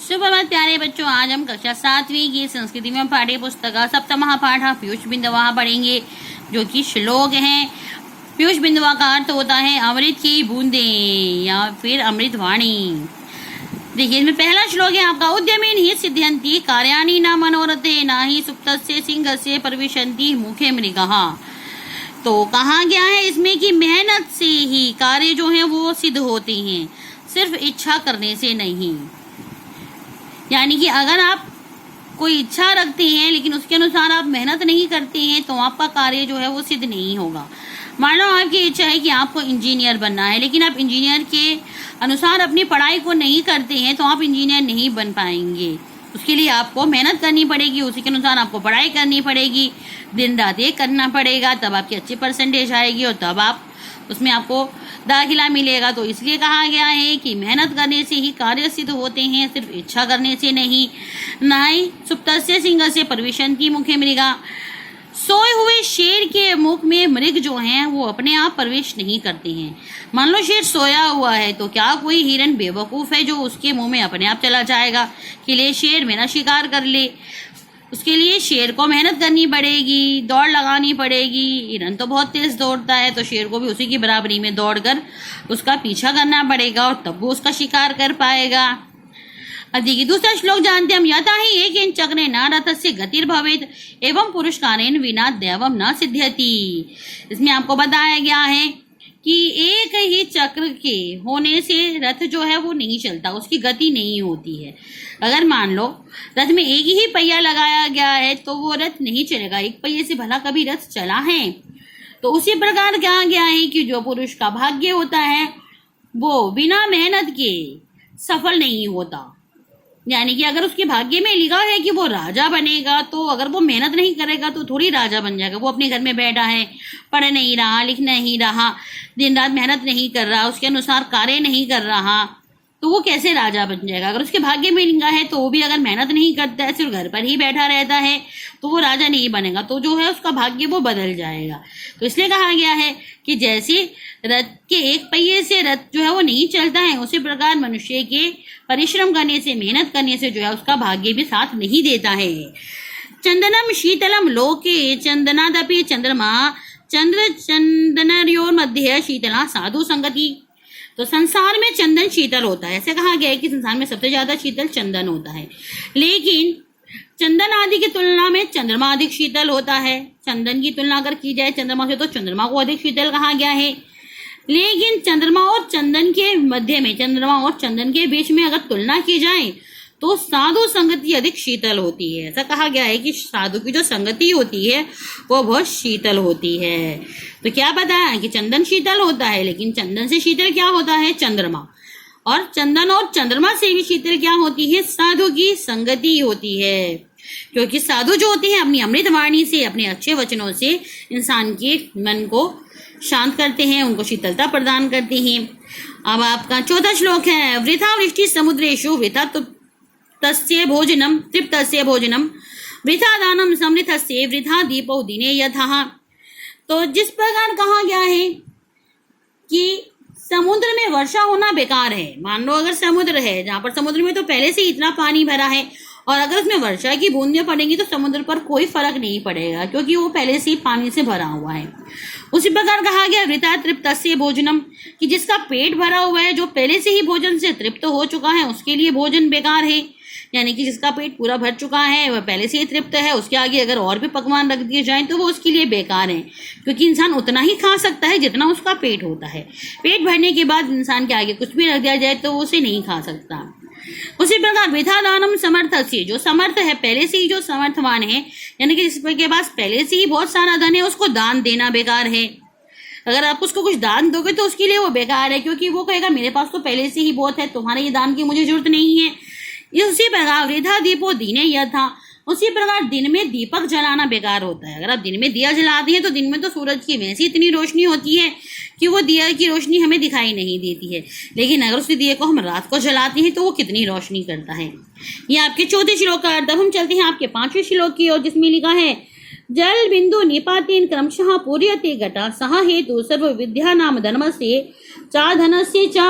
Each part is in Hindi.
सुप्रभात प्यारे बच्चों, आज हम कक्षा 7वीं की संस्कृति में पाठ्य पुस्तक सप्तमः पाठ पीयूष बिंदवा पढ़ेंगे, जो कि श्लोक हैं। पीयूष बिंदवा का अर्थ होता है अमृत की बूंदें या फिर अमृत वाणी। देखिए, इसमें पहला श्लोक है आपका, उद्यमेन हि सिद्ध्यन्ति कार्याणि न मनोरथे न हि सुप्तस्य सिंहस्य प्रविशन्ति मुखे मृगः। तो कहा गया है इसमें कि मेहनत से ही कार्य जो है वो सिद्ध होते हैं, सिर्फ इच्छा करने से नहीं। यानी कि अगर आप कोई इच्छा रखते हैं लेकिन उसके अनुसार आप मेहनत नहीं करते हैं तो आपका कार्य जो है वो सिद्ध नहीं होगा। मान लो आपकी इच्छा है कि आपको इंजीनियर बनना है, लेकिन आप इंजीनियर के अनुसार अपनी पढ़ाई को नहीं करते हैं तो आप इंजीनियर नहीं बन पाएंगे। उसके लिए आपको मेहनत करनी पड़ेगी, उसी के अनुसार आपको पढ़ाई करनी पड़ेगी, दिन रात एक करना पड़ेगा, तब आपकी अच्छी परसेंटेज आएगी और तब आप उसमें आपको दाखिला मिलेगा। तो इसलिए कहा गया है कि मेहनत करने से ही कार्य सिद्ध होते हैं, सिर्फ इच्छा करने से नहीं। नाई सुप्तस्य सिंहस्य प्रविशन्ति मुखे मृगा, सोए हुए शेर के मुख में मृग जो हैं वो अपने आप प्रवेश नहीं करते हैं। मान लो शेर सोया हुआ है तो क्या कोई हिरन बेवकूफ़ है जो उसके मुंह में अपने आप चला जाएगा कि ले शेर मेरा शिकार कर ले? उसके लिए शेर को मेहनत करनी पड़ेगी, दौड़ लगानी पड़ेगी। हिरन तो बहुत तेज दौड़ता है तो शेर को भी उसी की बराबरी में दौड़कर उसका पीछा करना पड़ेगा और तब वो उसका शिकार कर पाएगा। अब देखिए, दूसरा श्लोक जानते हैं हम, यथा ही एकेन चक्रे न रथस्य गतिर्भवेत् एवं पुरस्कारेण विना दैवम न सिद्ध्यति। इसमें आपको बताया गया है कि एक ही चक्र के होने से रथ जो है वो नहीं चलता, उसकी गति नहीं होती है। अगर मान लो रथ में एक ही पहिया लगाया गया है तो वो रथ नहीं चलेगा, एक पहिए से भला कभी रथ चला है? तो उसी प्रकार कहा गया है कि जो पुरुष का भाग्य होता है वो बिना मेहनत के सफल नहीं होता। यानी कि अगर उसके भाग्य में लिखा है कि वो राजा बनेगा तो अगर वो मेहनत नहीं करेगा तो थोड़ी राजा बन जाएगा। वो अपने घर में बैठा है, पढ़ नहीं रहा, लिख नहीं रहा, दिन रात मेहनत नहीं कर रहा, उसके अनुसार कार्य नहीं कर रहा, तो वो कैसे राजा बन जाएगा? अगर उसके भाग्य में लिखा है तो वो भी अगर मेहनत नहीं करता है, सिर्फ घर पर ही बैठा रहता है, तो वो राजा नहीं बनेगा, तो जो है उसका भाग्य वो बदल जाएगा। तो इसलिए कहा गया है कि जैसे रथ के एक पहिए से रथ जो है वो नहीं चलता है, उसी प्रकार मनुष्य के परिश्रम करने से, मेहनत करने से जो है उसका भाग्य भी साथ नहीं देता है। चंदनम शीतलम लोके चंदनादपि चंद्रमा चंद्र चंदनयोर मध्य शीतला साधु संगति। तो संसार में चंदन शीतल होता है, ऐसे कहा गया है कि संसार में सबसे ज्यादा शीतल चंदन होता है, लेकिन चंदन आदि की तुलना में चंद्रमा अधिक शीतल होता है। चंदन की तुलना अगर की जाए चंद्रमा से तो चंद्रमा को अधिक शीतल कहा गया है, लेकिन चंद्रमा और चंदन के मध्य में, चंद्रमा और चंदन के बीच में अगर तुलना की जाए तो साधु संगति अधिक शीतल होती है। ऐसा कहा गया है कि साधु की जो संगति होती है वो बहुत शीतल होती है। तो क्या बताया कि चंदन शीतल होता है, लेकिन चंदन से शीतल क्या होता है? चंद्रमा। और चंदन और चंद्रमा से भी शीतल क्या होती है? साधु की संगति होती है। क्योंकि साधु जो होते हैं अपनी अमृत वाणी से, अपने अच्छे वचनों से इंसान के मन को शांत करते हैं, उनको शीतलता प्रदान करते हैं। अब आपका चौथा श्लोक है, वृथा वृष्टि समुद्रेषु वृथा तस्य भोजनम तृप्तस्य भोजनम वृथा दानम समृद्धस्य वृथा दीपो दिने यथा। तो जिस प्रकार कहा गया है कि समुद्र में वर्षा होना बेकार है, मान लो अगर समुद्र है जहाँ पर समुद्र में तो पहले से इतना पानी भरा है और अगर उसमें वर्षा की बूंदें पड़ेंगी तो समुद्र पर कोई फर्क नहीं पड़ेगा क्योंकि वो पहले से ही पानी से भरा हुआ है। उसी प्रकार कहा गया वृथा तृप्तस्य भोजनम, कि जिसका पेट भरा हुआ है, जो पहले से ही भोजन से तृप्त हो चुका है, उसके लिए भोजन बेकार है। यानी कि जिसका पेट पूरा भर चुका है, वह पहले से ही तृप्त है, उसके आगे अगर और भी पकवान रख दिए जाएं तो वो उसके लिए बेकार है, क्योंकि इंसान उतना ही खा सकता है जितना उसका पेट होता है। पेट भरने के बाद इंसान के आगे कुछ भी रख दिया जाए तो वो उसे नहीं खा सकता। उसी प्रकार वृथा दानम समर्थस्य, जो समर्थ है, पहले से ही जो समर्थवान है, यानी कि जिसके पास पहले से ही बहुत सारा धन है, उसको दान देना बेकार है। अगर आप उसको कुछ दान दोगे तो उसके लिए वो बेकार है, क्योंकि वो कहेगा मेरे पास तो पहले से ही बहुत है, तुम्हारे ये दान की मुझे जरूरत नहीं है। उसी प्रकार वृथा दीपो दिने यथा, उसी प्रकार दिन में दीपक जलाना बेकार होता है। अगर आप दिन में दिया जलाते हैं तो दिन में तो सूरज की वैसी इतनी रोशनी होती है कि वो दिया की रोशनी हमें दिखाई नहीं देती है, लेकिन अगर उस दिए को हम रात को जलाते हैं तो वो कितनी रोशनी करता है। ये आपके चौथे श्लोक का अर्थ। हम चलते हैं आपके पांचवें श्लोक की ओर, जिसमें लिखा है जल बिंदु निपातेन क्रमशः पूर्यते घटा सह हेतु सर्व विद्या नाम धर्म से चा धन से चा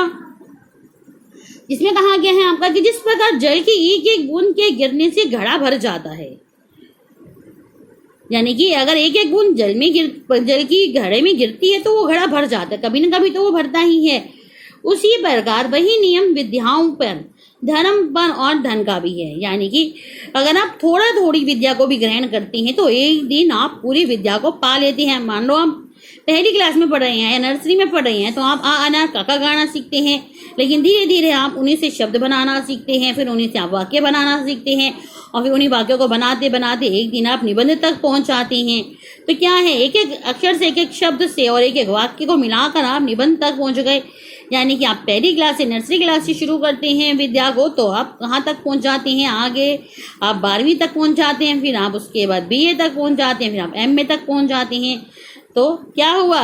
इसमें कहा गया है आपका कि जिस प्रकार जल की एक एक बूंद के गिरने से घड़ा भर जाता है, यानी कि अगर एक एक बूंद जल की घड़े में गिरती है तो वो घड़ा भर जाता है, कभी ना कभी तो वो भरता ही है। उसी प्रकार वही नियम विद्याओं पर, धर्म पर और धन का भी है। यानी कि अगर आप थोड़ा थोड़ी विद्या को भी ग्रहण करती हैं तो एक दिन आप पूरी विद्या को पा लेती हैं। मान लो आप पहली क्लास में पढ़ रहे हैं या नर्सरी में पढ़ रहे हैं तो आप आ अनार काका गाना सीखते हैं, लेकिन धीरे धीरे आप उन्हीं से शब्द बनाना सीखते हैं, फिर उन्हीं से आप वाक्य बनाना सीखते हैं, और फिर उन्हीं वाक्यों को बनाते बनाते एक दिन आप निबंध तक पहुंच जाते हैं। तो क्या है, एक एक अक्षर से, एक एक शब्द से और एक एक वाक्य को मिलाकर आप निबंध तक पहुंच गए। यानी कि आप पहली क्लास से, नर्सरी क्लास से शुरू करते हैं विद्या को तो आप कहाँ तक पहुंच जाते हैं, आगे आप 12वीं तक पहुंच जाते हैं, फिर आप उसके बाद BA तक पहुंच जाते हैं, फिर आप MA तक पहुंच जाते हैं। तो क्या हुआ,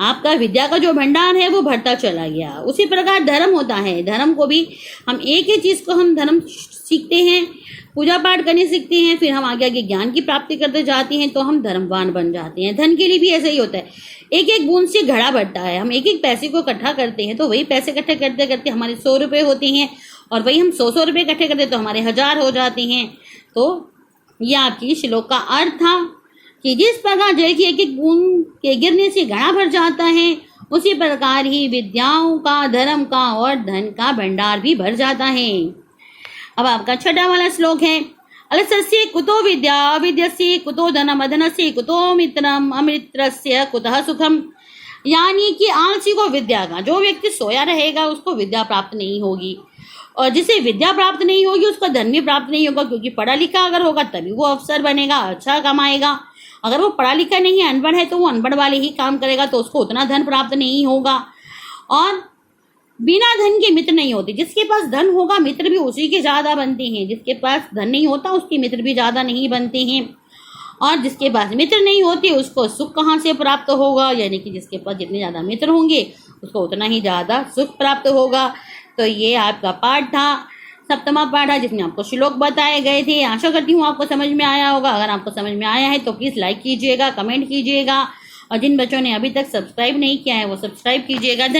आपका विद्या का जो भंडार है वो बढ़ता चला गया। उसी प्रकार धर्म होता है, धर्म को भी हम एक ही चीज को हम धर्म सीखते हैं, पूजा पाठ करने सीखते हैं, फिर हम आगे आगे ज्ञान की प्राप्ति करते जाते हैं तो हम धर्मवान बन जाते हैं। धन के लिए भी ऐसा ही होता है, एक एक बूंद से घड़ा बढ़ता है। हम एक एक पैसे को इकट्ठा करते हैं तो वही पैसे इकट्ठे करते करते हमारे 100 रुपये होते हैं, और वही हम 100 रुपये इकट्ठे करते तो हमारे 1000 हो जाते हैं। तो ये आपकी श्लोक का अर्थ था कि जिस प्रकार जल की एक एक बूंद के गिरने से घड़ा भर जाता है, उसी प्रकार ही विद्याओं का, धर्म का और धन का भंडार भी भर जाता है। अब आपका छठा वाला श्लोक है, अलसस्य कुतो विद्या, अविद्यस्य कुतो धनम, अधनस्य कुतो मित्रम, अमित्रस्य कुतः सुखम। यानी कि आलसी को विद्या का, जो व्यक्ति सोया रहेगा उसको विद्या प्राप्त नहीं होगी, और जिसे विद्या प्राप्त नहीं होगी उसको धन भी प्राप्त नहीं होगा, क्योंकि पढ़ा लिखा अगर होगा तभी वो अफसर बनेगा, अच्छा कमाएगा। अगर वो पढ़ा लिखा नहीं है, अनपढ़ है, तो वो अनपढ़ वाले ही काम करेगा, तो उसको उतना धन प्राप्त नहीं होगा। और बिना धन के मित्र नहीं होते, जिसके पास धन होगा मित्र भी उसी के ज्यादा बनते हैं, जिसके पास धन नहीं होता उसके मित्र भी ज्यादा नहीं बनते हैं, और जिसके पास मित्र नहीं होते उसको सुख कहाँ से प्राप्त होगा, यानी कि जिसके पास जितने ज्यादा मित्र होंगे उसको उतना ही ज्यादा सुख प्राप्त होगा। तो ये आपका पाठ था, सप्तमा पाठ है, जिसमें आपको श्लोक बताए गए थे। आशा करती हूँ आपको समझ में आया होगा। अगर आपको समझ में आया है तो प्लीज लाइक कीजिएगा, कमेंट कीजिएगा, और जिन बच्चों ने अभी तक सब्सक्राइब नहीं किया है वो सब्सक्राइब कीजिएगा।